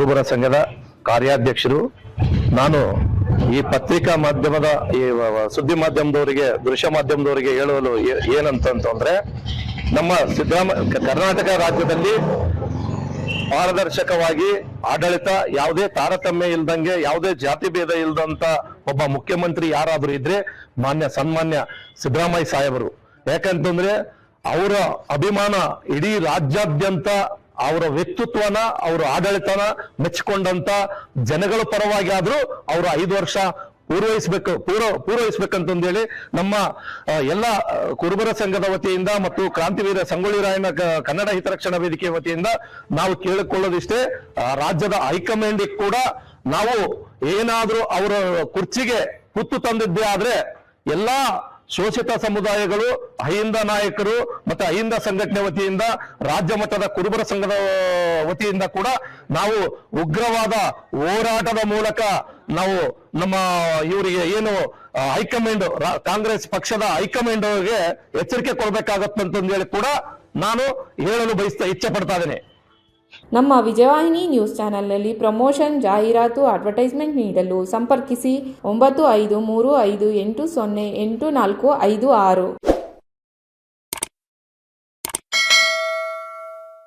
ಕುರುಬರ ಸಂಘದ ಕಾರ್ಯಾಧ್ಯಕ್ಷರು. ನಾನು ಈ ಪತ್ರಿಕಾ ಮಾಧ್ಯಮದ ಈ ಸುದ್ದಿ ಮಾಧ್ಯಮದವರಿಗೆ, ದೃಶ್ಯ ಮಾಧ್ಯಮದವರಿಗೆ ಹೇಳಲು ಏನಂತಂದ್ರೆ, ನಮ್ಮ ಕರ್ನಾಟಕ ರಾಜ್ಯದಲ್ಲಿ ಪಾರದರ್ಶಕವಾಗಿ ಆಡಳಿತ, ಯಾವುದೇ ತಾರತಮ್ಯ ಇಲ್ದಂಗೆ, ಯಾವುದೇ ಜಾತಿ ಭೇದ ಇಲ್ದಂತ ಒಬ್ಬ ಮುಖ್ಯಮಂತ್ರಿ ಯಾರಾದ್ರೂ ಇದ್ರೆ ಸನ್ಮಾನ್ಯ ಸಿದ್ದರಾಮಯ್ಯ ಸಾಹೇಬರು. ಯಾಕಂತಂದ್ರೆ ಅವರ ಅಭಿಮಾನ ಇಡೀ ರಾಜ್ಯಾದ್ಯಂತ ಅವರ ವ್ಯಕ್ತಿತ್ವನ, ಅವರ ಆಡಳಿತನ ಮೆಚ್ಚಿಕೊಂಡಂತ ಜನಗಳ ಪರವಾಗಿ ಆದ್ರೂ ಅವರು 5 ವರ್ಷ ಪೂರೈಸ್ಬೇಕಂತಂದೇಳಿ ನಮ್ಮ ಎಲ್ಲ ಕುರುಬರ ಸಂಘದ ವತಿಯಿಂದ ಮತ್ತು ಕ್ರಾಂತಿವೀರ ಸಂಗೊಳ್ಳಿ ರಾಯಣ್ಣ ಕನ್ನಡ ಹಿತರಕ್ಷಣಾ ವೇದಿಕೆ ವತಿಯಿಂದ ನಾವು ಕೇಳಿಕೊಳ್ಳೋದಿಷ್ಟೇ, ರಾಜ್ಯದ ಹೈಕಮಾಂಡ್ ಕೂಡ ನಾವು ಏನಾದ್ರೂ ಅವರ ಕುರ್ಚಿಗೆ ಕುತ್ತು ತಂದಿದ್ದೇ ಆದ್ರೆ ಎಲ್ಲಾ ಶೋಷಿತ ಸಮುದಾಯಗಳು, ಅಹಿಂದ ನಾಯಕರು ಮತ್ತೆ ಅಹಿಂದ ಸಂಘಟನೆ ವತಿಯಿಂದ, ರಾಜ್ಯ ಮಟ್ಟದ ಕುರುಬರ ಸಂಘದ ವತಿಯಿಂದ ಕೂಡ ನಾವು ಉಗ್ರವಾದ ಹೋರಾಟದ ಮೂಲಕ ನಾವು ನಮ್ಮ ಇವರಿಗೆ ಏನು ಹೈಕಮಾಂಡ್, ಕಾಂಗ್ರೆಸ್ ಪಕ್ಷದ ಹೈಕಮಾಂಡ್ಗೆ ಎಚ್ಚರಿಕೆ ಕೊಡ್ಬೇಕಾಗತ್ತಂತಂದು ಹೇಳಿ ಕೂಡ ನಾನು ಹೇಳಲು ಇಚ್ಛೆ ಪಡ್ತಾ ಇದ್ದೇನೆ. ನಮ್ಮ ವಿಜಯವಾಹಿನಿ ನ್ಯೂಸ್ ಚಾನೆಲ್ನಲ್ಲಿ ಪ್ರಮೋಷನ್, ಜಾಹೀರಾತು, ಅಡ್ವರ್ಟೈಸ್ಮೆಂಟ್ ನೀಡಲು ಸಂಪರ್ಕಿಸಿ 9535808456.